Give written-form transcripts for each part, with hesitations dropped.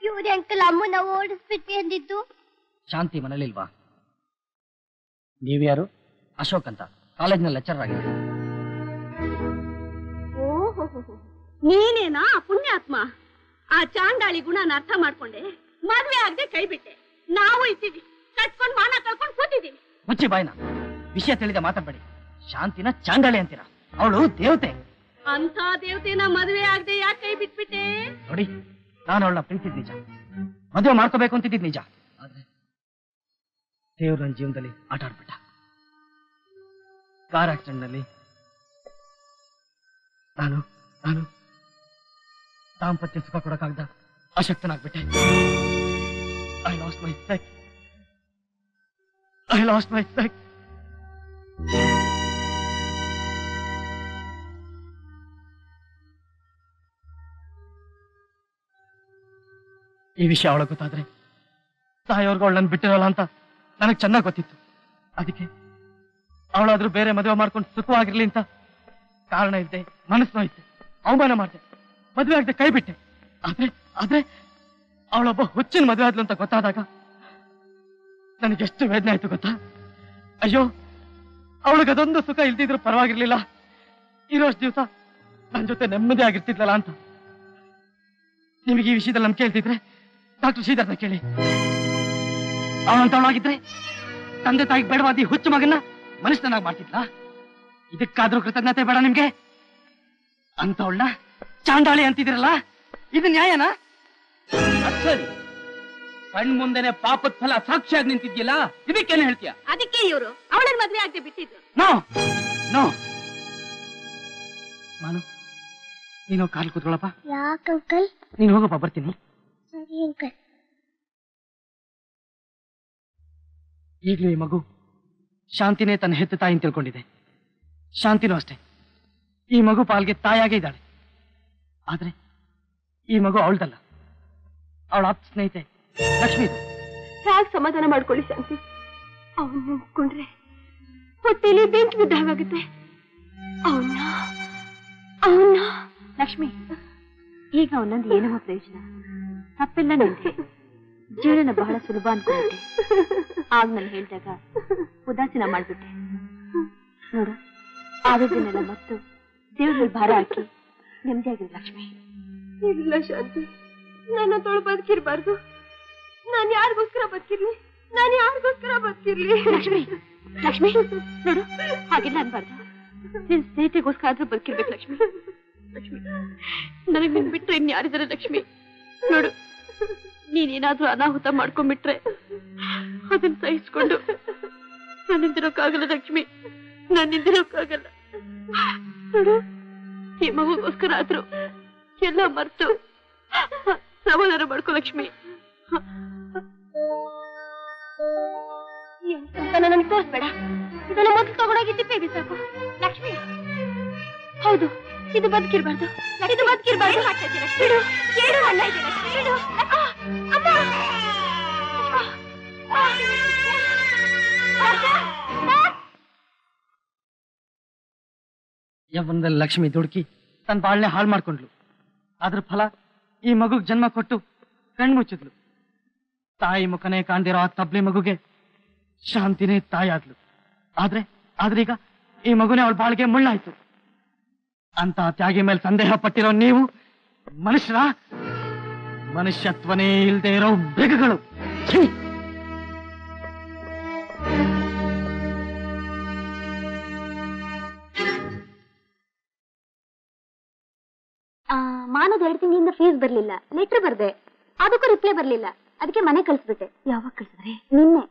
ಇವ್ರ ಅಂಕಲ್ ಅಮ್ಮನ ಓಡಿಸ್ಬಿಟ್ಟಿ ಅಂದಿದ್ದು. ಶಾಂತಿ ಮನೇಲಿಲ್ವಾ? ನೀವ್ಯಾರು? ಅಶೋಕ್ ಅಂತ, ಕಾಲೇಜ್ನಲ್ಲಿ ಲೆಕ್ಚರರ್ ಆಗಿದೆ. ಓಹೋ, ನೀನೇನಾ ಪುಣ್ಯಾತ್ಮ? ಆ ಚಾಂಡಾಳಿ ಗುಣನ ಅರ್ಥ ಮಾಡ್ಕೊಂಡೆ ಮದ್ವೆ ಆಗದೆ ಕೈ ಬಿಟ್ಟೆ. ನಾವು ಇದ್ದೀವಿ, ಕಟ್ಕೊಂಡ್ ಮಾನ ಕಳ್ಕೊಂಡ್ ಕೂತಿದ್ದೀವಿ. ಮುಚ್ಚಿ ಬಾಯ್ನ, ವಿಷಯ ತಿಳಿದ ಮಾತಾಡ್ಬೇಡಿ. ಶಾಂತಿನ ಚಾಂಡಾಳಿ ಅಂತೀರಾ? ಅವಳು ದೇವತೆ. ಅಂತ ದೇವತೆನ ಮದುವೆ ಆಗದೆ ಯಾಕೆ ಕೈ ಬಿಟ್ಬಿಟ್ಟೆ? ನೋಡಿ, ನಾನು ಅವಳನ್ನ ಪ್ರೀತಿದ್ ನಿಜ, ಮದುವೆ ಮಾಡ್ಕೋಬೇಕು ಅಂತಿದ್ದಿದ್ ನಿಜ. ಆದ್ರೆ ದೇವ್ರ ನನ್ನ ಜೀವನದಲ್ಲಿ ಆಟ ಆಡ್ಬಿಟ್ಟ. ಕಾರ್ ಆಕ್ಸಿಡೆಂಟ್ ನಲ್ಲಿ ನಾನು ದಾಂಪತ್ಯ ಸುಖ ಕೊಡಕ್ಕಾಗ್ದ ಅಶಕ್ತನಾಗ್ಬಿಟ್ಟೆ. I lost my sex. ಈ ವಿಷಯ ಅವಳ ಗೊತ್ತಾದ್ರೆ ತಾಯಿಯವ್ರಿಗೂ ಅವಳನ್ನ ಬಿಟ್ಟಿರಲ್ಲ ಅಂತ ನನಗೆ ಚೆನ್ನಾಗಿ ಗೊತ್ತಿತ್ತು. ಅದಕ್ಕೆ ಅವಳಾದ್ರೂ ಬೇರೆ ಮದುವೆ ಮಾಡ್ಕೊಂಡು ಸುಖವಾಗಿರ್ಲಿ ಅಂತ ಕಾರಣ ಇದ್ದೆ, ಮನಸ್ಸು ನೋಯಿತೆ, ಅವಮಾನ ಮಾಡಿದೆ, ಮದುವೆ ಆಗದೆ ಕೈ ಬಿಟ್ಟೆ. ಆದ್ರೆ ಅವಳೊಬ್ಬ ಹುಚ್ಚಿನ ಮದುವೆ ಆದ್ಲು ಅಂತ ಗೊತ್ತಾದಾಗ ನನಗೆಷ್ಟು ವೇದನೆ ಆಯ್ತು ಗೊತ್ತಾ? ಅಯ್ಯೋ, ಅವಳಿಗೆ ಅದೊಂದು ಸುಖ ಇಲ್ದಿದ್ರು ಪರವಾಗಿರ್ಲಿಲ್ಲ, ಇರೋಷ್ಟು ದಿವಸ ನನ್ನ ಜೊತೆ ನೆಮ್ಮದಿ ಆಗಿರ್ತಿದ್ಲಲ್ಲ ಅಂತ. ನಿಮಗೆ ಈ ವಿಷಯದಲ್ಲಿ ನಂಬಿಕೆ ಹೇಳ್ತಿದ್ರೆ ಡಾಕ್ಟರ್ ಶ್ರೀಧರ್ನ ಕೇಳಿ. ಅವನಂತವಳಾಗಿದ್ರೆ ತಂದೆ ತಾಯಿಗೆ ಬೇಡವಾದಿ ಹುಚ್ಚು ಮಗನ್ನ ಮನುಷ್ಯನಾಗಿ ಮಾಡ್ತಿದ್ಲ. ಇದಕ್ಕಾದ್ರೂ ಕೃತಜ್ಞತೆ ಬೇಡ ನಿಮ್ಗೆ? ಅಂತವಳನ್ನ ಚಾಂಡಾಳಿ ಅಂತಿದಿರಲ್ಲ, ಇದು ನ್ಯಾಯನಾ? ಸರಿ, ಕಣ್ ಮುಂದೆನೆ ಪಾಪದ ಫಲ ಸಾಕ್ಷಿಯಾಗಿ ನಿಂತಿದ್ಯಲ್ಲ, ಇದಕ್ಕೇನು ಹೇಳ್ತೀಯ? ಅದಕ್ಕೆ ಇವರು ಅವಳನ್ನ ಮದ್ವೆ ಆಗದೆ ಬಿಟ್ಟಿದ್ರು. ನೋ ಮಾನು, ನೀನು ಕಾಲ್ ಕೂತ್ಕೊಳ್ಳಪ್ಪ. ಯಾಕಂಕಲ್? ನೀನು ಹೋಗಪ್ಪ, ಬರ್ತೀನಿ. ಸರಿ ಅಂಕಲ್. ಈಗಲೂ ಈ ಮಗು ಶಾಂತಿನೇ ತನ್ನ ಹೆತ್ತ ತಾಯಿ ಅಂತ ತಿಳ್ಕೊಂಡಿದೆ. ಶಾಂತಿನೂ ಅಷ್ಟೇ, ಈ ಮಗು ಪಾಲ್ಗೆ ತಾಯಾಗೇ ಇದ್ದಾಳೆ. ಆದ್ರೆ ಈ ಮಗು ಅವಳ್ದಲ್ಲ, ಅವಳ ಆಪ್ತ ಸ್ನೇಹಿತೆ ಲಕ್ಷ್ಮೀ. ಯಾಕೆ ಸಮಾಧಾನ ಮಾಡ್ಕೊಳ್ಳಿ ಶಾಂತಿ? ಅವನ್ನ ನೆನ್ಸ್ಕೊಂಡ್ರೆ ಹೊಟ್ಟೆಲಿ ಬೆಂಕಿ ಬಿದ್ದ ಹಾಗಾಗುತ್ತೆ. ಅವನ್ನ ಲಕ್ಷ್ಮಿ, ಈಗ ಅವನಂದು ಏನೋ ಪ್ರಯೋಜನ? ತಪ್ಪೆಲ್ಲ ನಂದೆ. ಜೀವನ ಬಹಳ ಸುಲಭ ಅನ್ಕೊಂಡೆ. ಆಗ ನಾನು ಹೇಳಿದಾಗ ಉದಾಸೀನ ಮಾಡ್ಬಿಟ್ಟೆ. ನೋಡು, ಆದದ್ದನ್ನೆಲ್ಲ ಮತ್ತು ದೇವ್ರಲ್ಲಿ ಭಾರ ಹಾಕಿ ನೆಮ್ಮದಿಯಾಗಿರು ಲಕ್ಷ್ಮಿ. ಇಲ್ಲ ಶಾಂತಿ, ನನ್ನ ತೊಳು ಬದುಕಿರ್ಬಾರ್ದು. ನಾನು ಯಾರಿಗೋಸ್ಕರ ಬದುಕಿರ್ಲಿ? ಲಕ್ಷ್ಮಿ ನೋಡು, ಹಾಗೆಲ್ಲ ಅನ್ಬಾರ್ದು. ನಿನ್ ಸ್ನೇಹಿತೆಗೋಸ್ಕರ ಆದ್ರೂ ಬದುಕಿರ್ಬೇಕು ಲಕ್ಷ್ಮಿ. ನನಗೆ ನಿನ್ ಬಿಟ್ರೆ ಇನ್ಯಾರಿದಾರೆ ಲಕ್ಷ್ಮಿ? ನೋಡು, ನೀನೇನಾದ್ರೂ ಅನಾಹುತ ಮಾಡ್ಕೊಂಡ್ಬಿಟ್ರೆ ಅದನ್ನ ಸಹಿಸ್ಕೊಂಡು ನನ್ನಿಂದಿರೋಕ್ಕಾಗಲ್ಲ ಲಕ್ಷ್ಮಿ, ನನ್ನಿಂದಿರೋಕ್ಕಾಗಲ್ಲ. ನೋಡು, ಈ ಮಗುಗೋಸ್ಕರ ಆದ್ರೂ ಎಲ್ಲ ಮರ್ತು ಸಮಾಧಾನ ಮಾಡ್ಕೋ ಲಕ್ಷ್ಮಿ. ನನಗೆ ತೋರಿಸ್ಬೇಡ, ಇದನ್ನ ಮೊದಲು ತಗೊಂಡೋಗಿ ತಿಪ್ಪೆ ಬಿಸಾಕು. ಲಕ್ಷ್ಮಿ, ಹೌದು, ಇದು ಬದುಕಿರ್ಬಾರ್ದು. ಯವ್ವನದಲ್ಲಿ ಲಕ್ಷ್ಮಿ ದುಡುಕಿ ತನ್ನ ಬಾಳ್ನೆ ಹಾಳು ಮಾಡ್ಕೊಂಡ್ಲು. ಅದ್ರ ಫಲ ಈ ಮಗುಗ್ ಜನ್ಮ ಕೊಟ್ಟು ಕಣ್ಮುಚ್ಚಿದ್ಲು. ತಾಯಿ ಮುಖನೇ ಕಾಣ್ದಿರೋ ಆ ತಬ್ಲಿ ಮಗುಗೆ ಶಾಂತಿನೇ ತಾಯಿ ಆದ್ಲು. ಆದ್ರೀಗ ಈ ಮಗುನೇ ಅವಳ ಬಾಳಿಗೆ ಮುಳ್ಳಾಯ್ತು. ಅಂತ ತ್ಯಾಗಿ ಮೇಲೆ ಸಂದೇಹ ಪಟ್ಟಿರೋ ನೀವು ಮನುಷ್ಯತ್ವನೇ ಇಲ್ಲದೆ ಇರೋ ಮೃಗಗಳು. ಮಾನದ 2 ತಿಂಗಳಿಂದ ಫೀಸ್ ಬರ್ಲಿಲ್ಲ, ಲೆಟರ್ ಬರ್ದೆ, ಅದಕ್ಕೂ ರಿಪ್ಲೈ ಬರ್ಲಿಲ್ಲ. ಅದಕ್ಕೆ ಮನೆ ಕಳಿಸ್ಬಿಟ್ಟೆ. ಯಾವಾಗ ಕಳಿಸಿದ್ರೆ? ನಿನ್ನೆ.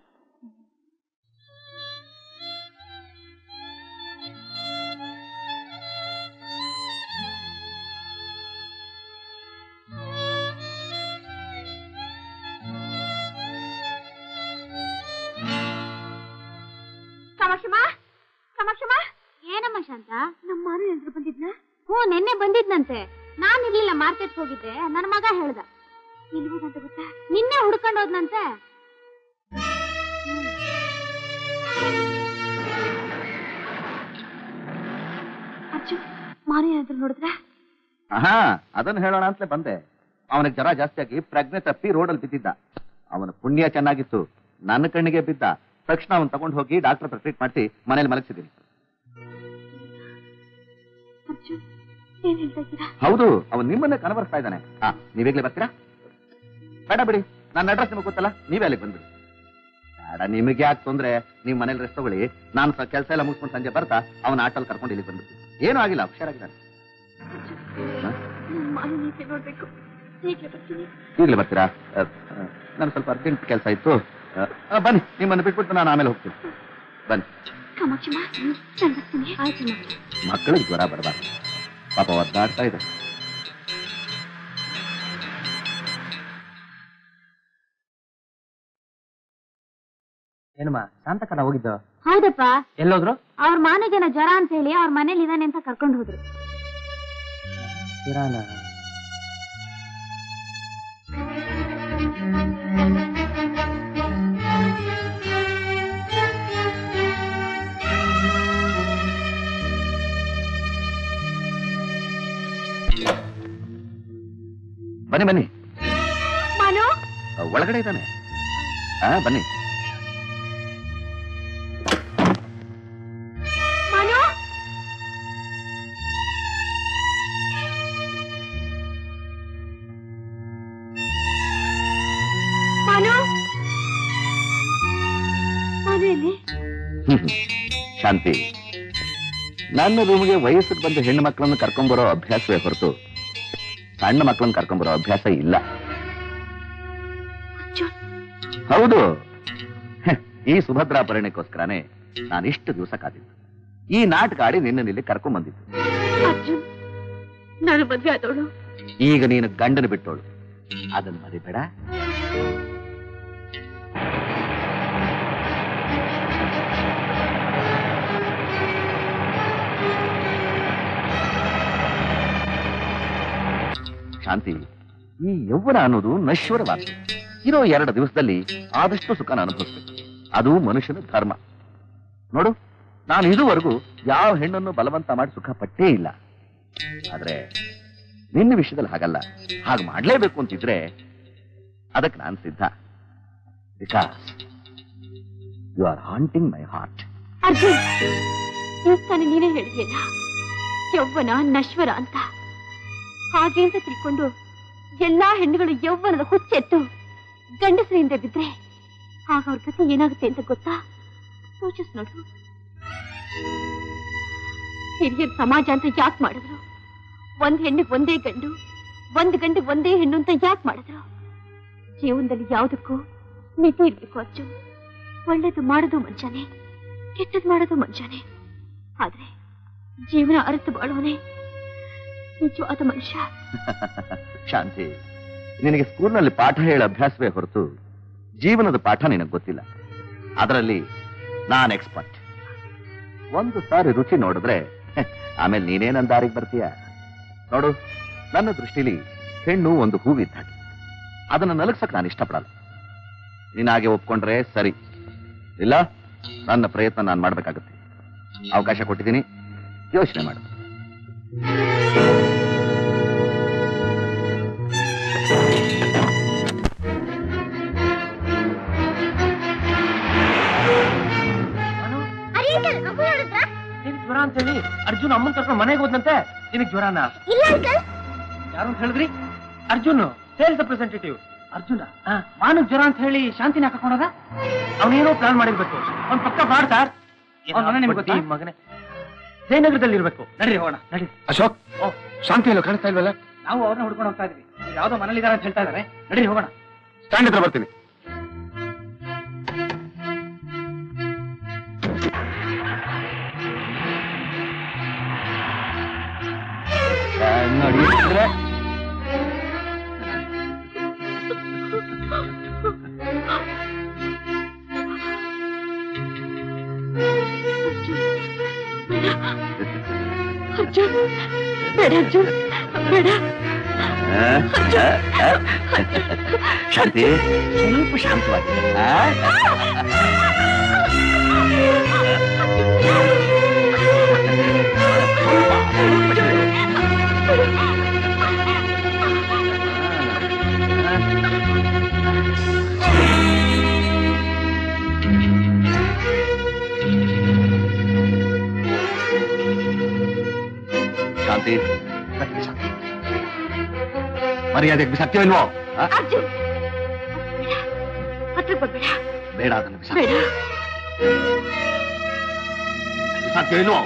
ಏನಮ್ಮ ಶಾಂತ, ನಮ್ಮ ಮಾನ ಎಲ್ರು ಬಂದಿದ್ನ? ಹ್ಞೂ, ನಿನ್ನೆ ಬಂದಿದ್ನಂತೆ. ನಾನಿರ್ಲಿಲ್ಲ, ಮಾರ್ಕೆಟ್ ಹೋಗಿದ್ದೆ. ನನ್ನ ಮಗ ಹೇಳ್ದ. ಎಲ್ಲಿಗೋದಂತ ಗೊತ್ತಾ? ನಿನ್ನೆ ಹುಡ್ಕೊಂಡು ಹೋದ್ನಂತೆ. ಅಜ್ಜು, ಮಾನು ಏನಾದ್ರು ನೋಡಿದ್ರ? ಅದನ್ನ ಹೇಳೋಣ ಅಂತಲೇ ಬಂದೆ. ಅವನಿಗೆ ಜ್ವರ ಜಾಸ್ತಿ ಆಗಿ ಪ್ರಜ್ಞೆ ತಪ್ಪಿ ರೋಡಲ್ಲಿ ಬಿದ್ದಿದ್ದ. ಅವನ ಪುಣ್ಯ ಚೆನ್ನಾಗಿತ್ತು, ನನ್ನ ಕಣ್ಣಿಗೆ ಬಿದ್ದ ತಕ್ಷಣ ಅವನ್ ತಗೊಂಡು ಹೋಗಿ ಡಾಕ್ಟರ್ ಹತ್ರ ಟ್ರೀಟ್ ಮಾಡಿಸಿ ಮನೇಲಿ ಮಲಗಿಸಿದ್ದೀನಿ. ಹೌದು, ಅವನ್ ನಿಮ್ಮನ್ನೇ ಕನವರ್ಸ್ತಾ ಇದ್ದಾನೆ. ನೀವೀಗ್ಲೇ ಬರ್ತೀರಾ? ಬೇಡ ಬಿಡಿ, ನನ್ನ ಅಡ್ರೆಸ್ ನಿಮಗೆ ಗೊತ್ತಲ್ಲ, ನೀವೇ ಅಲ್ಲಿಗೆ ಬಂದ್ಬಿಡಿ. ಬೇಡ, ನಿಮಗೆ ಯಾಕೆ ತೊಂದ್ರೆ, ನೀವು ಮನೇಲಿ ರೆಸ್ಟ್ ತಗೊಳ್ಳಿ. ನಾನು ಕೆಲಸ ಎಲ್ಲ ಮುಗಿಸ್ಕೊಂಡು ಸಂಜೆ ಬರ್ತಾ ಅವನ ಆಟೋಲ್ ಕರ್ಕೊಂಡು ಇಲ್ಲಿಗೆ ಬಂದ್ಬಿಡ್ತೀನಿ. ಏನೂ ಆಗಿಲ್ಲ, ಹುಷಾರಾಗಿದ್ದಾನೆ. ಈಗಲೇ ಬರ್ತೀರಾ? ನಾನು ಸ್ವಲ್ಪ ಅರ್ಜೆಂಟ್ ಕೆಲಸ ಇತ್ತು. ಬನ್ನಿ, ನಿಮ್ಮನ್ನು ಬಿಟ್ಬಿಟ್ಟು ನಾನು ಆಮೇಲೆ ಹೋಗ್ತೀನಿ. ಬನ್ನಿ. ಮಕ್ಕಳಿಗೆ ಜ್ವರ ಬರಬಾರ್ದು, ಪಾಪ ಒದ್ದಾಡ್ತಾ ಇದೆ. ಏನಮ್ಮ ಶಾಂತಕನ ಹೋಗಿದ್ದು? ಹೌದಪ್ಪ. ಎಲ್ಲೋದ್ರು? ಅವ್ರ ಮಾನೆಗೆನ ಜ್ವರ ಅಂತ ಹೇಳಿ ಅವ್ರ ಮನೇಲಿ ಇದಾನೆ ಅಂತ ಕರ್ಕೊಂಡು ಹೋದ್ರು. ಬನ್ನಿ ಬನ್ನಿ, ಮಾನು ಒಳಗಡೆ ಇದ್ದಾನೆ. ಬನ್ನಿ. ಮಾನು, ಮಾನು, ಮಾನು ಎಲ್ಲಿ? ಶಾಂತಿ, ನನ್ನ ರೂಮ್ಗೆ ವಯಸ್ಸಿಗೆ ಬಂದ ಹೆಣ್ಣು ಮಕ್ಕಳನ್ನು ಕರ್ಕೊಂಡ್ಬರೋ ಅಭ್ಯಾಸವೇ ಹೊರತು ಸಣ್ಣ ಮಕ್ಕಳನ್ನು ಕರ್ಕೊಂಡ್ಬರೋ ಅಭ್ಯಾಸ ಇಲ್ಲ. ಹೌದು, ಈ ಸುಭದ್ರಾಪರಣೆಗೋಸ್ಕರನೇ ನಾನು ಇಷ್ಟು ದಿವಸ ಕಾದಿದ್ದು. ಈ ನಾಟಕ ಆಡಿ ನಿನ್ನಲ್ಲಿ ಕರ್ಕೊಂಡ್ ಬಂದಿದ್ದು. ಅರ್ಜುನ್, ನಾನು ಮದ್ವೆ ಆದವಳು. ಈಗ ನೀನು ಗಂಡನ ಬಿಟ್ಟೋಳು, ಅದನ್ನು ಮರಿಬೇಡ. ಶಾಂತಿ, ಈ ಯೌವನ ಅನ್ನೋದು ನಶ್ವರವಾದ. ಇರೋ 2 ದಿವಸದಲ್ಲಿ ಆದಷ್ಟು ಸುಖನ ಅನುಭವಿಸ್ಬೇಕು, ಅದು ಮನುಷ್ಯನ ಧರ್ಮ. ನೋಡು, ನಾನು ಇದುವರೆಗೂ ಯಾವ ಹೆಣ್ಣನ್ನು ಬಲವಂತ ಮಾಡಿ ಸುಖ ಪಟ್ಟೇ ಇಲ್ಲ. ಆದ್ರೆ ನಿನ್ನ ವಿಷಯದಲ್ಲಿ ಹಾಗಲ್ಲ. ಹಾಗೆ ಮಾಡ್ಲೇಬೇಕು ಅಂತಿದ್ರೆ ಅದಕ್ಕೆ ನಾನು ಸಿದ್ಧ. Because you are haunting my heart. Arjun, ಈಗ ತಾನೇ ನೀನೇ ಹೇಳಿದೆಯಲ್ಲ ಯೌವನ ನಶ್ವರ ಅಂತ. ಹಾಗೆ ಅಂತ ತಿಳ್ಕೊಂಡು ಎಲ್ಲಾ ಹೆಣ್ಣುಗಳು ಯೌವನದ ಹುಚ್ಚೆತ್ತು ಗಂಡಸರಿಂದ ಬಿದ್ರೆ ಆಗ ಅವ್ರ ಕಥೆ ಏನಾಗುತ್ತೆ ಅಂತ ಗೊತ್ತಾ? ಯೋಚಿಸ್ ನೋಡು. ಹಿರಿಯರ್ ಸಮಾಜ ಅಂತ ಯಾಕೆ ಮಾಡಿದ್ರು? ಒಂದ್ ಹೆಣ್ಣಿಗೆ ಒಂದೇ ಗಂಡು, ಒಂದ್ ಗಂಡಿಗೆ ಒಂದೇ ಹೆಣ್ಣು ಅಂತ ಯಾಕೆ ಮಾಡಿದ್ರು? ಜೀವನದಲ್ಲಿ ಯಾವುದಕ್ಕೂ ಮಿತಿ ಇರ್ಬೇಕು ಅರ್ಜುನ್. ಒಳ್ಳೇದು ಮಾಡೋದು ಮನುಷ್ಯನೇ, ಕೆಟ್ಟದ್ ಮಾಡೋದು ಮನುಷ್ಯನೇ. ಆದ್ರೆ ಜೀವನ ಅರಿತು ಬಾಳುವನೇ ನಿಜವಾದ ಮನುಷ್ಯ. ಶಾಂತಿ, ನಿನಗೆ ಸ್ಕೂಲ್ನಲ್ಲಿ ಪಾಠ ಹೇಳ ಅಭ್ಯಾಸವೇ ಹೊರತು ಜೀವನದ ಪಾಠ ನಿನಗೆ ಗೊತ್ತಿಲ್ಲ. ಅದರಲ್ಲಿ ನಾನ್ ಎಕ್ಸ್ಪರ್ಟ್. ಒಂದು ಸಾರಿ ರುಚಿ ನೋಡಿದ್ರೆ ಆಮೇಲೆ ನೀನೇ ನನ್ನ ದಾರಿಗೆ ಬರ್ತೀಯ. ನೋಡು, ನನ್ನ ದೃಷ್ಟಿಲಿ ಹೆಣ್ಣು ಒಂದು ಹೂವಿದ್ದ ಹಾಗೆ. ಅದನ್ನು ನಲಗ್ಸಕ್ ನಾನು ಇಷ್ಟಪಡಲ್ಲ. ನೀನಾಗೆ ಒಪ್ಕೊಂಡ್ರೆ ಸರಿ, ಇಲ್ಲ ನನ್ನ ಪ್ರಯತ್ನ ನಾನು ಮಾಡ್ಬೇಕಾಗುತ್ತೆ. ಅವಕಾಶ ಕೊಟ್ಟಿದ್ದೀನಿ, ಯೋಚನೆ ಮಾಡು. ಜ್ವರ ಅಂತ ಹೇಳಿ ಅರ್ಜುನ್ ಅಮ್ಮನ್ ಕರ್ಕೊಂಡು ಮನೆಗೆ ಹೋದಂತೆ. ನಿನಗೆ ಜ್ವರನಾ? ಯಾರು ಅಂತ ಹೇಳಿದ್ರಿ? Arjun, sales representative. ಅರ್ಜುನ ಮಾನಕ್ ಜ್ವರ ಅಂತ ಹೇಳಿ ಶಾಂತಿನ ಕರ್ಕೊಂಡೋದ? ಅವನೇನೋ ಪ್ಲಾನ್ ಮಾಡಿರ್ಬೇಕು. ಅವ್ನ್ ಪಕ್ಕ ಬಾಡ್ ಸರ್. ಮಗನೇ ಜಯನಗರದಲ್ಲಿ ಇರ್ಬೇಕು. ನಡ್ರಿ ಹೋಗೋಣ, ನಡಿ. ಅಶೋಕ್, ಶಾಂತಿ ಎಲ್ಲೋ ಕಾಣಿಸ್ತಾ ಇಲ್ವಲ್ಲ? ನಾವು ಅವ್ರನ್ನ ಹುಡ್ಕೊಂಡು ಹೋಗ್ತಾ ಇದ್ವಿ. ಯಾವ್ದೋ ಮನೇಲಿ ಇದಾರೆ ಅಂತ ಹೇಳ್ತಾ ಇದಾರೆ. ನಡ್ರಿ ಹೋಗೋಣ. ಸ್ಟ್ಯಾಂಡ್ ಹತ್ರ ಬರ್ತೀನಿ. ನೋಡಿದ್ರೆ ಅರ್ಜುನ್, ಬೇಡ ಅರ್ಜುನ್, ಬೇಡ. ಶಾಂತಿ, ಸ್ವಲ್ಪ ಶಾಂತವಾಗಿ. ಶಾಂತಿ ಮರ್ಯಾದೆಗೆ ಬಿಸಾಕ್ತೀವ ಇಲ್ವೋ? ಅರ್ಜುನ್ ಹತ್ರ ಬರ್ಬೇಡ. ಬೇಡ ಅದನ್ನು ಬೇಡ. ಬಿಸಾಕ್ತೀವ ಇಲ್ವೋ?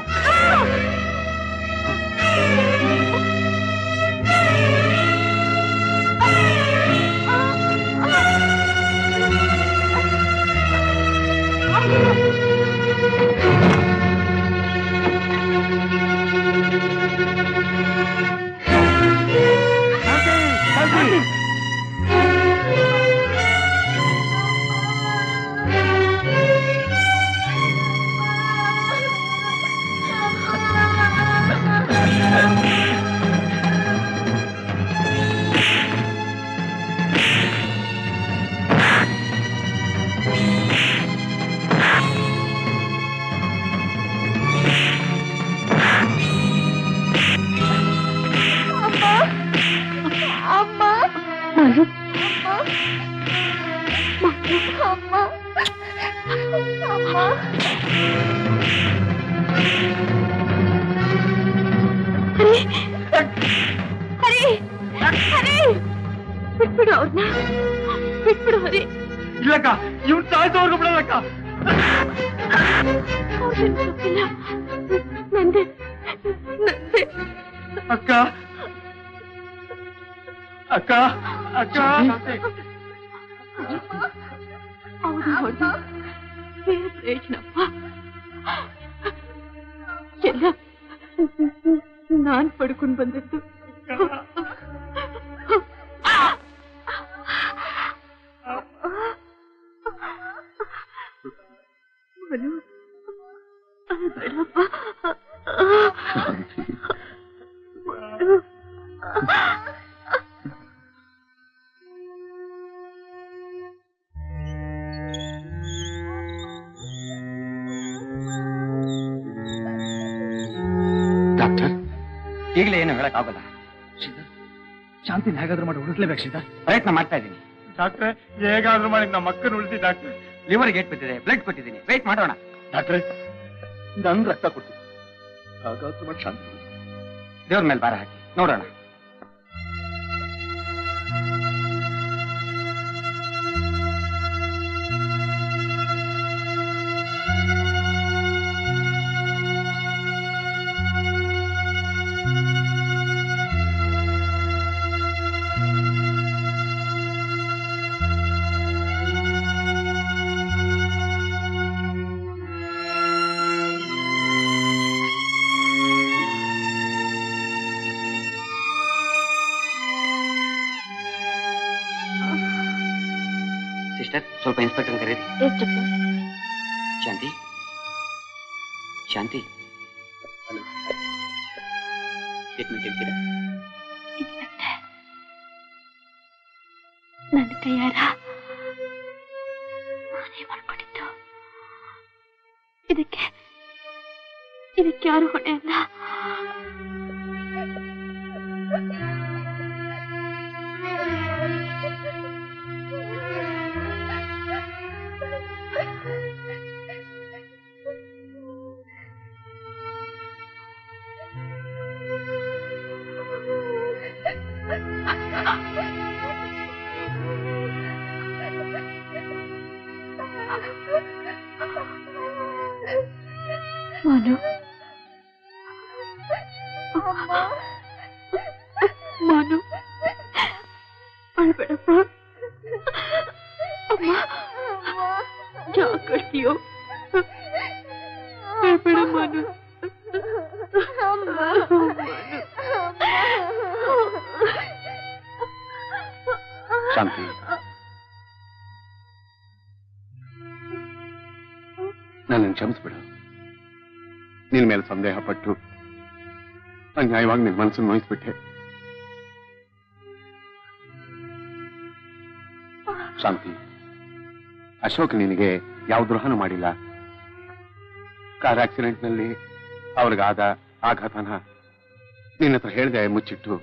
ಬಿಟ್ಬಿಡು ಅವ್ರನ್ನ, ಬಿಟ್ಬಿಡು ಹರಿ. ಇಲ್ಲಕ್ಕ, ಇವ್ನು ಸಾಯ್ತವ್ರಿಗೂ ಬಿಡಲ್ಲಕ್ಕ. ನಂದೆ ಅಕ್ಕ ಅಕ್ಕ ಅಕ್ಕ ಹೌದು ಹೌದು, ಪ್ರಯೋಜನಪ್ಪ. ಎಲ್ಲ ನಾನ್ ಪಡ್ಕೊಂಡು ಬಂದದ್ದು. ಬೇಡಪ್ಪ. ಡಾಕ್ಟರ್, ಈಗಲೇ ಏನು ಹೇಳಕ್ಕಾಗಲ್ಲ. ಶಾಂತಿನ ಹೇಗಾದ್ರೂ ಮಾಡಿ ಉಳಿಸ್ಲೇಬೇಕು ಶ್ರೀಧರ್. ಪ್ರಯತ್ನ ಮಾಡ್ತಾ ಇದ್ದೀನಿ ಡಾಕ್ಟ್ರೆ, ಹೇಗಾದ್ರೂ ಮಾಡಿ ನಮ್ಮ ಮಕ್ಕನ ಉಳಿಸಿ ಡಾಕ್ಟ್ರೆ. ಲಿವರ್ ಗೇಟ್ ಬಿಟ್ಟಿದೆ, ಬ್ಲಡ್ ಕೊಟ್ಟಿದ್ದೀನಿ, ವೇಟ್ ಮಾಡೋಣ. ಡಾಕ್ಟ್ರೆ, ನನ್ ರಕ್ತ ಕೊಡ್ತೀನಿ, ಹಾಗಾದ್ರೂ ಮಾಡಿ ಶಾಂತಿ. ದೇವ್ರ ಮೇಲೆ ಭಾರ ಹಾಕಿ ನೋಡೋಣ. ಸಿಸ್ಟರ್, ಸ್ವಲ್ಪ ಇನ್ಸ್ಪೆಕ್ಟರ್ ಕರೀರಿ. ಶಾಂತಿ, ಶಾಂತಿ, ಟ್ರೀಟ್ಮೆಂಟ್ ಹೇಳ್ತೀರಾ? ನನ್ನ ಕೈಯಾರ ನಾನೇ ಮಾಡ್ಕೊಂಡಿದ್ದು. ಇದಕ್ಕೆ ಯಾರು ಹೊಣೆ ಅಲ್ಲ. ಮಾನು, ಮಾನು, ಅಳ್ಬೇಡಪ್ಪ. ಅಮ್ಮ, ಯಾಕಳ್ತೀಯೋ? ಅಳ್ಬೇಡ ಮಾನು. ಶಾಂತಿ, ನನ್ನನ್ನು ಕ್ಷಮಿಸ್ಬಿಡು. ನಿನ್ ಮೇಲೆ ಸಂದೇಹ ಪಟ್ಟು ಅನ್ಯಾಯವಾಗಿ ನಿನ್ ಮನಸ್ಸನ್ನು ನೋಯಿಸ್ಬಿಟ್ಟೆ. ಶಾಂತಿ, ಅಶೋಕ್ ನಿನಗೆ ಯಾವ ದ್ರೋಹನೂ ಮಾಡಿಲ್ಲ. ಕಾರ್ ಆಕ್ಸಿಡೆಂಟ್ನಲ್ಲಿ ಅವ್ರಿಗಾದ ಆಘಾತನ ನಿನ್ನ ಹತ್ರ ಹೇಳ್ದೆ ಮುಚ್ಚಿಟ್ಟು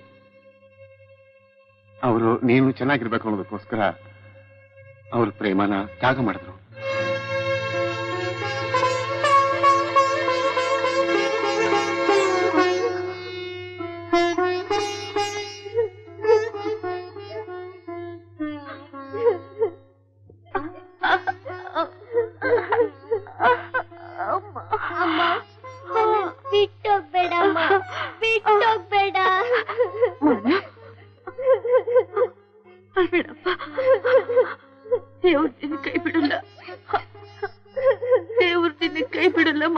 ಅವರು ನೀನು ಚೆನ್ನಾಗಿರ್ಬೇಕು ಅನ್ನೋದಕ್ಕೋಸ್ಕರ ಅವ್ರ ಪ್ರೇಮನ ತ್ಯಾಗ ಮಾಡಿದ್ರು.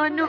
ಮನು